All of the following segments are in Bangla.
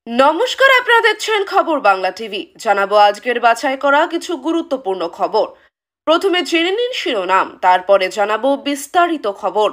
নমস্কার, আপনারা দেখছেন খবর বাংলা টিভি। জানাবো আজকের বাছাই করা কিছু গুরুত্বপূর্ণ খবর। প্রথমে জেনে নিন শিরোনাম, তারপরে জানাবো বিস্তারিত খবর।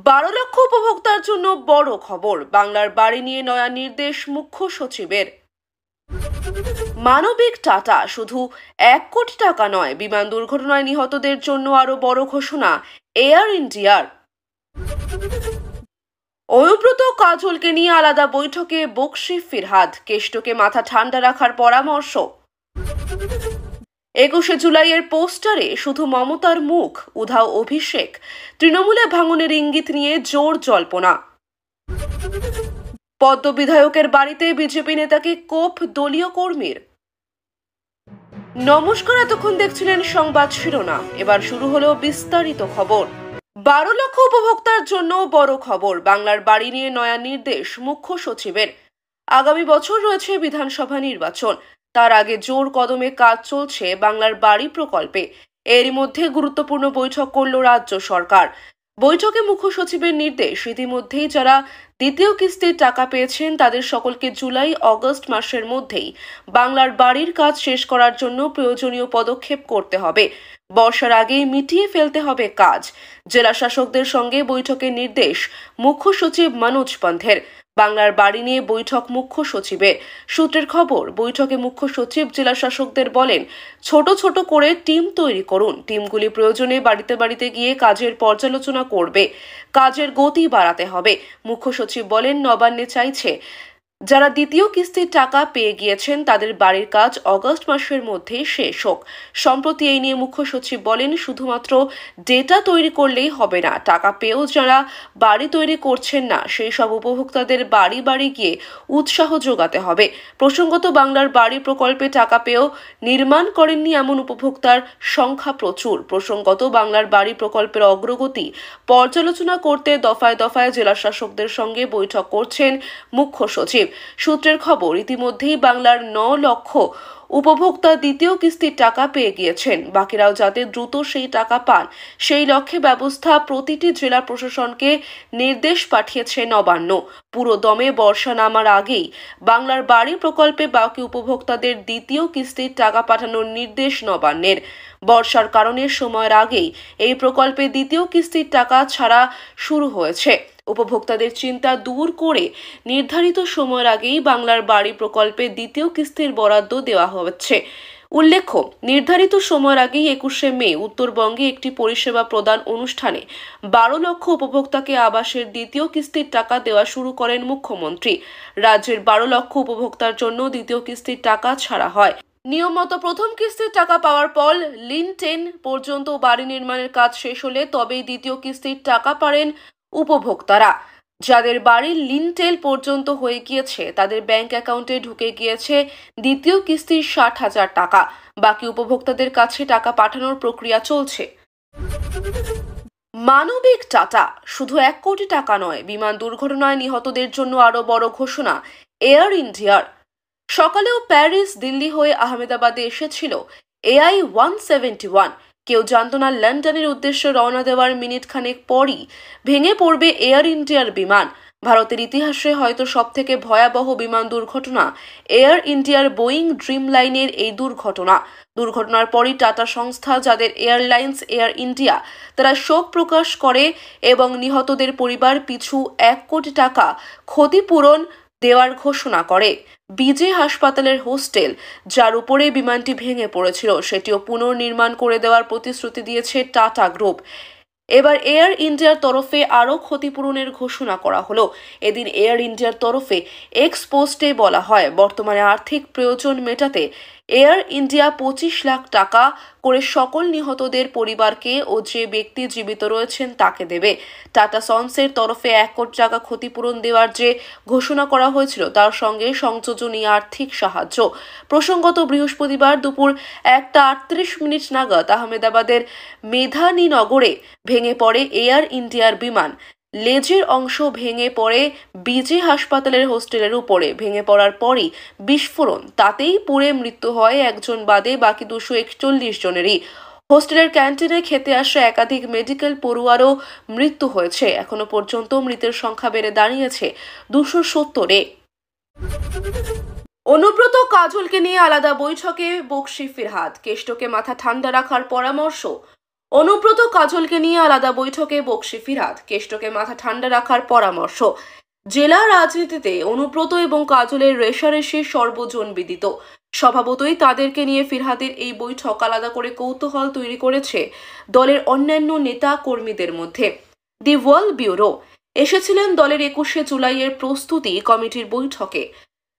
12 লক্ষ উপভোক্তার জন্য বড় খবর, বাংলার বাড়ি নিয়ে নয়া নির্দেশ মুখ্য সচিবের। মানবিক টাটা, শুধু 1 কোটি টাকা নয়, বিমান দুর্ঘটনায় নিহতদের জন্য আরো বড় ঘোষণা এয়ার ইন্ডিয়ার। অনুব্রত কাজলকে নিয়ে আলাদা বৈঠকে বকশি ফিরহাদ, কেষ্টকে মাথা ঠান্ডা রাখার পরামর্শ। 21শে জুলাইয়ের পোস্টারে শুধু মমতার মুখ, উধাও অভিষেক, তৃণমূলে ভাঙনের ইঙ্গিত নিয়ে জোর জল্পনা। পদ্ম বিধায়কের বাড়িতে বিজেপি নেতাকে কোপ দলীয় কর্মীর। নমস্কার, এতক্ষণ দেখছিলেন সংবাদ শিরোনাম, এবার শুরু হলো বিস্তারিত খবর। 12 লক্ষ উপভোক্তার জন্য বড় খবর, বাংলার বাড়ি নিয়ে নয়া নির্দেশ মুখ্য সচিবের। আগামী বছর রয়েছে বিধানসভা নির্বাচন, তার আগে জোর কদমে কাজ চলছে বাংলার বাড়ি প্রকল্পে। এরই মধ্যে গুরুত্বপূর্ণ বৈঠক করল রাজ্য সরকার। বৈঠকে মুখ্য সচিবের নির্দেশ, ইতিমধ্যেই যারা দ্বিতীয় কিস্তির টাকা পেয়েছেন তাদের সকলকে জুলাই আগস্ট মাসের মধ্যেই বাংলার বাড়ির কাজ শেষ করার জন্য প্রয়োজনীয় পদক্ষেপ করতে হবে। বর্ষার আগেই মিটিয়ে ফেলতে হবে কাজ। জেলা শাসকদের সঙ্গে বৈঠকের নির্দেশ মুখ্য সচিব মনোজ পন্থের। বাংলার বাড়ি নিয়ে বৈঠক মুখ্য সচিবের। সূত্রের খবর, বৈঠকে মুখ্য সচিব জেলা শাসকদের বলেন, ছোট ছোট করে টিম তৈরি করুন। টিমগুলি প্রয়োজনে বাড়িতে বাড়িতে গিয়ে কাজের পর্যালোচনা করবে, কাজের গতি বাড়াতে হবে। মুখ্য সচিব বলেন, নবান্নে চাইছে যারা দ্বিতীয় কিস্তির টাকা পেয়ে গিয়েছেন তাদের বাড়ির কাজ আগস্ট মাসের মধ্যে শেষ হোক। সম্প্রতি এই নিয়ে মুখ্য সচিব বলেন, শুধুমাত্র ডেটা তৈরি করলেই হবে না, টাকা পেয়েও যারা বাড়ি তৈরি করছেন না সেই সব উপভোক্তাদের বাড়ি বাড়ি গিয়ে উৎসাহ যোগাতে হবে। প্রসঙ্গত, বাংলার বাড়ি প্রকল্পে টাকা পেয়েও নির্মাণ করেননি এমন উপভোক্তার সংখ্যা প্রচুর। প্রসঙ্গত, বাংলার বাড়ি প্রকল্পের অগ্রগতি পর্যালোচনা করতে দফায় দফায় জেলা শাসকদের সঙ্গে বৈঠক করছেন মুখ্য সচিব। সূত্রের খবর, ইতিমধ্যেই বাংলার 9 লক্ষ উপভোক্তা দ্বিতীয় কিস্তির টাকা পেয়ে গিয়েছেন। বাকিরাও যাতে দ্রুত সেই টাকা পান সেই লক্ষ্যে ব্যবস্থা প্রতিটি জেলা প্রশাসনকে নির্দেশ পাঠিয়েছে নবান্ন। পুরো দমে বর্ষা নামার আগেই বাংলার বাড়ি প্রকল্পে বাকি উপভোক্তাদের দ্বিতীয় কিস্তির টাকা পাঠানোর নির্দেশ নবান্নের। বর্ষার কারণে সময়ের আগেই এই প্রকল্পে দ্বিতীয় কিস্তির টাকা ছাড়া শুরু হয়েছে। উপভোক্তাদের চিন্তা দূর করে নির্ধারিত সময়ের আগেই বাংলার বাড়ি প্রকল্পে দ্বিতীয় কিস্তির বরাদ্দ দেওয়া হচ্ছে। উল্লেখ্য, নির্ধারিত সময়ের আগেই 21শে মে উত্তরবঙ্গে একটি পরিষেবা প্রদান অনুষ্ঠানে 12 লক্ষ উপভোক্তাকে আবাসের দ্বিতীয় কিস্তির টাকা দেওয়া শুরু করেন মুখ্যমন্ত্রী। রাজ্যের 12 লক্ষ উপভোক্তার জন্য দ্বিতীয় কিস্তির টাকা ছাড়া হয়। নিয়ম মতো প্রথম কিস্তির টাকা পাওয়ার পর লিন 10 পর্যন্ত বাড়ি নির্মাণের কাজ শেষ হলে তবেই দ্বিতীয় কিস্তির টাকা পারেন উপভোক্তারা। যাদের বাড়ির লিনটেল পর্যন্ত হয়ে গিয়েছে তাদের ব্যাংক অ্যাকাউন্টে ঢুকে গিয়েছে দ্বিতীয় কিস্তির 60,000 টাকা। বাকি উপভোক্তাদের কাছে টাকা পাঠানোর প্রক্রিয়া চলছে। মানবিক টাটা, শুধু 1 কোটি টাকা নয়, বিমান দুর্ঘটনায় নিহতদের জন্য আরো বড় ঘোষণা এয়ার ইন্ডিয়ার। সকালেও প্যারিস দিল্লি হয়ে আহমেদাবাদে এসেছিল AI-171। কেউ জানত না লন্ডনের উদ্দেশ্যে রওনা দেওয়ার মিনিট খানেক পরই ভেঙে পড়বে এয়ার ইন্ডিয়ার বিমান। ভারতের ইতিহাসে হয়তো সবথেকে ভয়াবহ বিমান দুর্ঘটনা এয়ার ইন্ডিয়ার বোয়িং ড্রিম লাইনের এই দুর্ঘটনার পরই টাটা সংস্থা, যাদের এয়ারলাইন্স এয়ার ইন্ডিয়া, তারা শোক প্রকাশ করে এবং নিহতদের পরিবার পিছু 1 কোটি টাকা ক্ষতিপূরণ দেওয়ার ঘোষণা করে। বিজে হাসপাতালের হোস্টেল, যার উপরে বিমানটি ভেঙে পড়েছিল, সেটিও পুনর্নির্মাণ করে দেওয়ার প্রতিশ্রুতি দিয়েছে টাটা গ্রুপ। এবার এয়ার ইন্ডিয়ার তরফে আরও ক্ষতিপূরণের ঘোষণা করা হলো। এদিন এয়ার ইন্ডিয়ার তরফে এক্স পোস্টে বলা হয়, বর্তমানে আর্থিক প্রয়োজন মেটাতে এয়ার ইন্ডিয়া 25 লাখ টাকা করে সকল নিহতদের পরিবারকে ও যে ব্যক্তি জীবিত রয়েছেন তাকে দেবে। টাটা সন্সের তরফে 1 কোটি টাকা ক্ষতিপূরণ দেওয়ার যে ঘোষণা করা হয়েছিল তার সঙ্গে সংযোজনী আর্থিক সাহায্য। প্রসঙ্গত, বৃহস্পতিবার দুপুর 1:38 নাগাদ আহমেদাবাদের মেধানীনগরে ভেঙে পড়ে এয়ার ইন্ডিয়ার বিমান। লেজের অংশ ভেঙে পড়ে বিজে হাসপাতালের হোস্টেলের উপরে। ভেঙে পড়ার পরই বিস্ফোরণ, তাতেই পুড়ে মৃত্যু হয় একজন বাদে বাকি 241 জনেরই। হোস্টেলের ক্যান্টিনে খেতে আসা একাধিক মেডিকেল পড়ুয়ারও মৃত্যু হয়েছে। এখনো পর্যন্ত মৃতের সংখ্যা বেড়ে দাঁড়িয়েছে 270-এ। অনুব্রত কাজলকে নিয়ে আলাদা বৈঠকে বকশী ফিরহাদ, কেষ্টকে মাথা ঠান্ডা রাখার পরামর্শ। অনুব্রত কাজলকে নিয়ে আলাদা বৈঠকে বকশী ফিরহাদ, কেষ্টকে মাথা ঠান্ডা রাখার পরামর্শ। জেলা রাজনীতিতে অনুব্রত এবং কাজলের রেষারেষি সর্বজন বিদিত। স্বভাবতই তাদেরকে নিয়ে ফিরহাদের এই বৈঠক আলাদা করে কৌতূহল তৈরি করেছে দলের অন্যান্য নেতা কর্মীদের মধ্যে। দি ওয়ার্ল্ড ব্যুরো এসেছিলেন দলের 21শে জুলাইয়ের প্রস্তুতি কমিটির বৈঠকে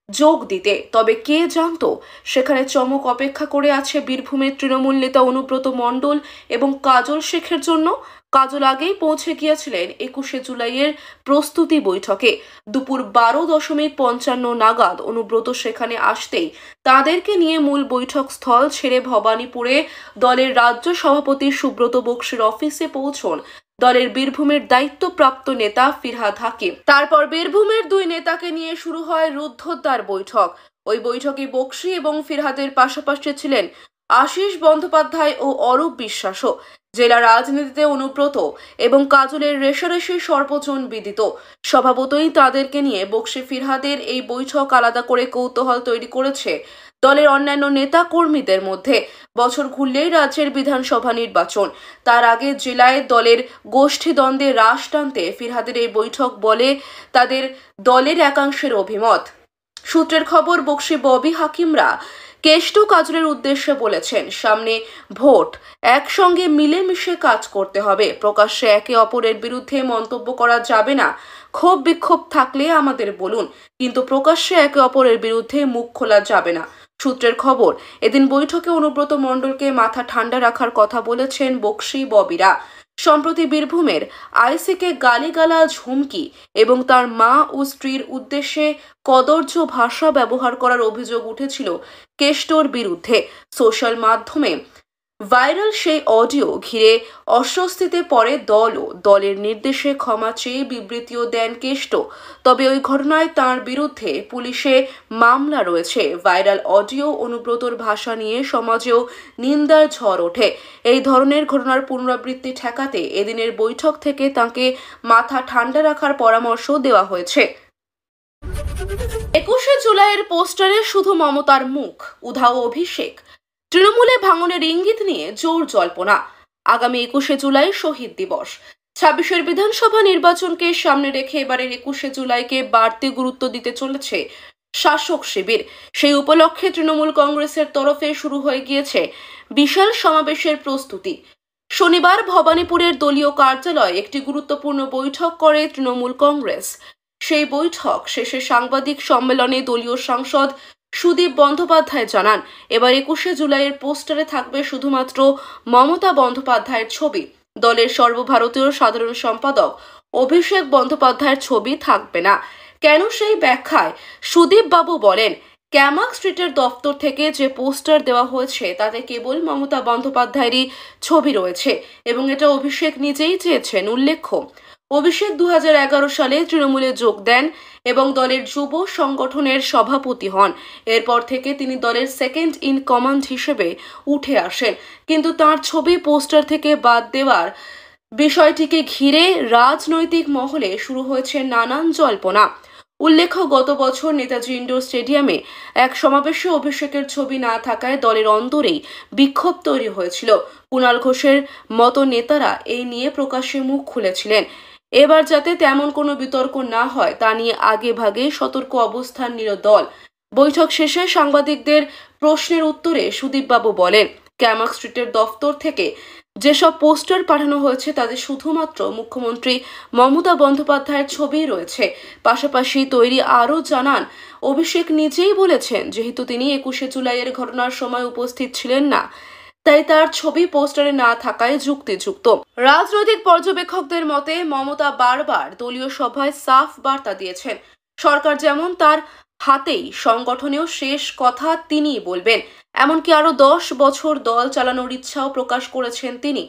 যোগ দিতে। তবে কে জানতো সেখানে চমক অপেক্ষা করে আছে বীরভূমের তৃণমূল নেতা অনুব্রত মণ্ডল এবং কাজল শেখের জন্য। কাজল আগেই পৌঁছে গিয়েছিলেন 21শে জুলাইয়ের প্রস্তুতি বৈঠকে। দুপুর 12:55 নাগাদ অনুব্রত সেখানে আসতেই তাদেরকে নিয়ে মূল বৈঠক স্থল ছেড়ে ভবানীপুরে দলের রাজ্য সভাপতি সুব্রত বক্সির অফিসে পৌঁছন দলের বীরভূমের দায়িত্বপ্রাপ্ত নেতা ফিরহাদ হাকিম। তারপর বীরভূমের দুই নেতাকে নিয়ে শুরু হয় রুদ্ধদ্বার বৈঠক। ওই বৈঠকে বক্সি এবং ফিরহাদের পাশাপাশি ছিলেন আশিস বন্দ্যোপাধ্যায় ও অরূপ বিশ্বাসও। জেলা রাজনীতিতে অনুব্রত এবং কাজলের রেষারেষি সর্বজন বিদিত। স্বভাবতই তাদেরকে নিয়ে বক্সি ফিরহাদের এই বৈঠক আলাদা করে কৌতূহল তৈরি করেছে দলের অন্যান্য নেতা কর্মীদের মধ্যে। বছর ঘুরলেই রাজ্যের বিধানসভা নির্বাচন, তার আগে জেলায় দলের গোষ্ঠী দ্বন্দ্বে রাশ টানতে ফিরহাদের এই বৈঠক বলে তাদের দলের একাংশের অভিমত। সূত্রের খবর, বক্সি ববি হাকিমরা কেষ্ট কাজলের উদ্দেশ্যে বলেছেন, সামনে ভোট, একসঙ্গে মিলেমিশে কাজ করতে হবে। প্রকাশ্যে একে অপরের বিরুদ্ধে মন্তব্য করা যাবে না। ক্ষোভ বিক্ষোভ থাকলে আমাদের বলুন, কিন্তু প্রকাশ্যে একে অপরের বিরুদ্ধে মুখ খোলা যাবে না। সূত্রের খবর, এদিন বৈঠকে অনুব্রত মণ্ডলকে মাথা ঠান্ডা রাখার কথা বলেছেন বক্সি ববিরা। সম্প্রতি বীরভূমের আইসিকে গালিগালাজ, হুমকি এবং তার মা ও স্ত্রীর উদ্দেশ্যে কদর্য ভাষা ব্যবহার করার অভিযোগ উঠেছিল কেষ্টর বিরুদ্ধে। সোশ্যাল মাধ্যমে ভাইরাল সেই অডিও ঘিরে অস্বস্তিতে পড়ে দলও। দলের নির্দেশে ক্ষমা চেয়ে বিবৃতিও দেন কেষ্ট। তবে ওই ঘটনায় তাঁর বিরুদ্ধে পুলিশে মামলা রয়েছে। ভাইরাল অডিও অনুব্রতর ভাষা নিয়ে সমাজেও নিন্দার ঝড় ওঠে। এই ধরনের ঘটনার পুনরাবৃত্তি ঠেকাতে এদিনের বৈঠক থেকে তাঁকে মাথা ঠান্ডা রাখার পরামর্শ দেওয়া হয়েছে। 21শে জুলাইয়ের পোস্টারে শুধু মমতার মুখ, উধাও অভিষেক। তৃণমূলে ভাঙনের ইঙ্গিত নিয়ে জোর জল্পনা। আগামী 21শে জুলাই শহীদ দিবস। 26-এর বিধানসভা নির্বাচনকে সামনে রেখে এবারের 21শে জুলাইকে বাড়তি গুরুত্ব দিতে চলেছে শাসক শিবির। সেই উপলক্ষে তৃণমূল কংগ্রেসের তরফে শুরু হয়ে গিয়েছে বিশাল সমাবেশের প্রস্তুতি। শনিবার ভবানীপুরের দলীয় কার্যালয়ে একটি গুরুত্বপূর্ণ বৈঠক করে তৃণমূল কংগ্রেস। সেই বৈঠক শেষে সাংবাদিক সম্মেলনে দলীয় সাংসদ সুদীপ বন্দ্যোপাধ্যায় জানান, এবার 21শে জুলাইয়ের পোস্টারে থাকবে শুধুমাত্র মমতা বন্দ্যোপাধ্যায়ের ছবি। দলের সর্বভারতীয় সাধারণ সম্পাদক অভিষেক বন্দ্যোপাধ্যায়ের ছবি থাকবে না। কেন, সেই ব্যাখ্যায় সুদীপ বাবু বলেন, ক্যামাক স্ট্রিটের দফতর থেকে যে পোস্টার দেওয়া হয়েছে তাতে কেবল মমতা বন্দ্যোপাধ্যায়েরই ছবি রয়েছে এবং এটা অভিষেক নিজেই চেয়েছেন। উল্লেখ্য, অভিষেক 2011 সালে তৃণমূলে যোগ দেন এবং দলের যুব সংগঠনের সভাপতি হন। এরপর থেকে তিনি দলের সেকেন্ড ইন কমান্ড হিসেবে উঠে আসেন, কিন্তু তার ছবি পোস্টার থেকে বাদ দেওয়ার বিষয়টিকে ঘিরে রাজনৈতিক মহলে শুরু হয়েছে নানান জল্পনা। উল্লেখ্য, গত বছর নেতাজি ইন্ডোর স্টেডিয়ামে এক সমাবেশে অভিষেকের ছবি না থাকায় দলের অন্তরেই বিক্ষোভ তৈরি হয়েছিল। কুণাল ঘোষের মতো নেতারা এই নিয়ে প্রকাশ্যে মুখ খুলেছিলেন। এবার যাতে তেমন কোনো বিতর্ক না হয় তা নিয়ে আগে ভাগে সতর্ক অবস্থান নিল দল। বৈঠক শেষে সাংবাদিকদের প্রশ্নের উত্তরে সুদীপবাবু বলেন, ক্যামাক স্ট্রিটের দফতর থেকে যেসব পোস্টার পাঠানো হয়েছে তাতে শুধুমাত্র মুখ্যমন্ত্রী মমতা বন্দ্যোপাধ্যায়ের ছবি রয়েছে। পাশাপাশি তৈরি আরও জানান, অভিষেক নিজেই বলেছেন যেহেতু তিনি 21শে জুলাইয়ের ঘটনার সময় উপস্থিত ছিলেন না, তাই তার ছবি পোস্টারে না থাকায় যুক্তিযুক্ত। রাজনৈতিক পর্যবেক্ষকদের মতে মমতা বারবার দলীয় সভায় সাফ বার্তা দিয়েছেন, সরকার যেমন তার হাতেই, সংগঠনেও শেষ কথা তিনিই বলবেন। এমনকি আরো 10 বছর দল চালানোর ইচ্ছাও প্রকাশ করেছেন তিনি।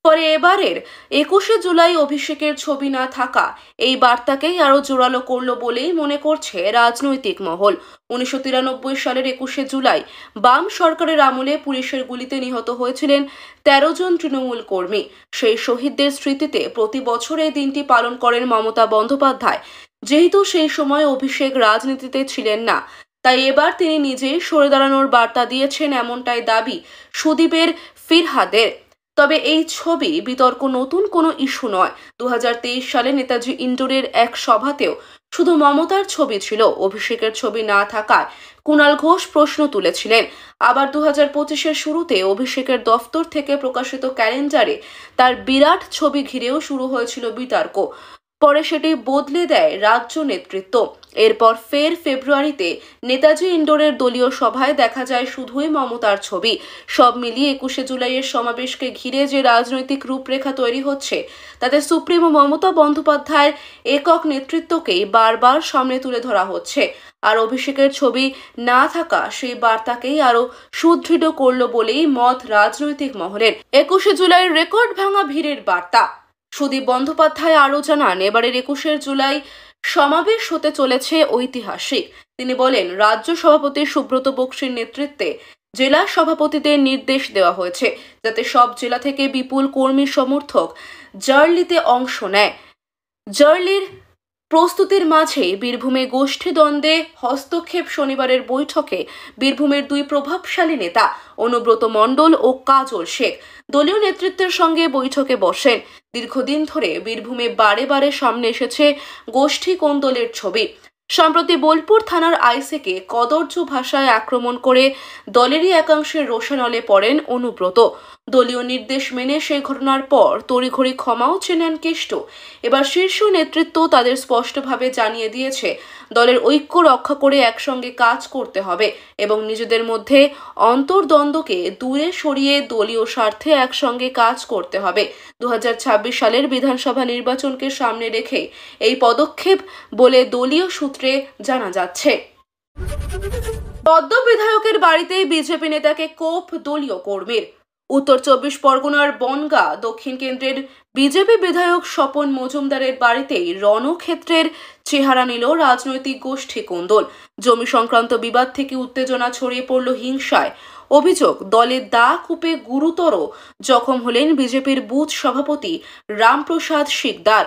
পরে এবারের 21শে জুলাই অভিষেকের ছবি না থাকা এই বার্তাকেই আরো জোরালো করল বলেই মনে করছে রাজনৈতিক মহল। 1993 সালের 21শে জুলাই বাম সরকারের আমলে পুলিশের গুলিতে নিহত হয়েছিলেন 13 জন তৃণমূল কর্মী। সেই শহীদদের স্মৃতিতে প্রতি বছর এই দিনটি পালন করেন মমতা বন্দ্যোপাধ্যায়। যেহেতু সেই সময় অভিষেক রাজনীতিতে ছিলেন না, তাই এবার তিনি নিজেই সরে দাঁড়ানোর বার্তা দিয়েছেন, এমনটাই দাবি সুদীপের ফিরহাদের। তবে এই ছবি বিতর্ক নতুন কোনো ইস্যু নয়। 2023 সালে নেতাজি ইন্ডোরের এক সভাতেও শুধু মমতার ছবি ছিল, অভিষেকের ছবি না থাকায় কুণাল ঘোষ প্রশ্ন তুলেছিলেন। আবার 2025-এর শুরুতে অভিষেকের দফতর থেকে প্রকাশিত ক্যালেন্ডারে তার বিরাট ছবি ঘিরেও শুরু হয়েছিল বিতর্ক। পরে সেটি বদলে দেয় রাজ্য নেতৃত্ব। এরপর ফের ফেব্রুয়ারিতে নেতাজি ইন্ডোরের দলীয় সভায় দেখা যায় শুধুই মমতার ছবি। সব মিলিয়ে 21শে জুলাইয়ের সমাবেশকে ঘিরে যে রাজনৈতিক রূপরেখা তৈরি হচ্ছে, তাতে সুপ্রিমো মমতা বন্দ্যোপাধ্যায়ের একক নেতৃত্বকেই বারবার সামনে তুলে ধরা হচ্ছে। আর অভিষেকের ছবি না থাকা সেই বার্তাকেই আরো সুদৃঢ় করল বলেই মত রাজনৈতিক মহলের। 21শে জুলাইয়ের রেকর্ড ভাঙা ভিড়ের বার্তা। সুদীপ বন্দ্যোপাধ্যায় আরও জানান, এবারের 21শে জুলাই সমাবেশ হতে চলেছে ঐতিহাসিক। তিনি বলেন, রাজ্য সভাপতি সুব্রত বক্সির নেতৃত্বে জেলা সভাপতিদের নির্দেশ দেওয়া হয়েছে যাতে সব জেলা থেকে বিপুল কর্মী সমর্থক জার্লিতে অংশ নেয়। জার্লির প্রস্তুতির মাঝেই বীরভূমে গোষ্ঠী দ্বন্দ্বে হস্তক্ষেপ। শনিবারের বৈঠকে বীরভূমের দুই প্রভাবশালী নেতা অনুব্রত মণ্ডল ও কাজল শেখ দলীয় নেতৃত্বের সঙ্গে বৈঠকে বসেন। দীর্ঘদিন ধরে বীরভূমে বারে বারে সামনে এসেছে গোষ্ঠী কোন্দলের ছবি। সম্প্রতি বোলপুর থানার আইসিকে কদর্য ভাষায় আক্রমণ করে দলেরই একাংশের রোষানলে পড়েন অনুব্রত। দলীয় নির্দেশ মেনে সেই ঘটনার পর তড়িঘড়ি ক্ষমাও চেনেন কেষ্ট। এবার শীর্ষ নেতৃত্ব তাদের স্পষ্টভাবে জানিয়ে দিয়েছে, দলের ঐক্য রক্ষা করে একসঙ্গে কাজ করতে হবে এবং নিজেদের মধ্যে অন্তর্দ্বন্দ্বকে দূরে সরিয়ে দলীয় স্বার্থে একসঙ্গে কাজ করতে হবে। 2026 সালের বিধানসভা নির্বাচনকে সামনে রেখে এই পদক্ষেপ বলে দলীয় সূত্রে জানা যাচ্ছে। পদ্ম বিধায়কের বাড়িতেই বিজেপি নেতাকে কোপ দলীয় কর্মীর। উত্তর 24 পরগনার বনগাঁ দক্ষিণ কেন্দ্রের বিজেপি বিধায়ক স্বপন মজুমদারের বাড়িতেই রণক্ষেত্রের চেহারা নিল রাজনৈতিক গোষ্ঠী কোন্দল। জমি সংক্রান্ত বিবাদ থেকে উত্তেজনা ছড়িয়ে পড়ল হিংসায়। অভিযোগ, দলের দা কূপে গুরুতর জখম হলেন বিজেপির বুথ সভাপতি রামপ্রসাদ শিকদার।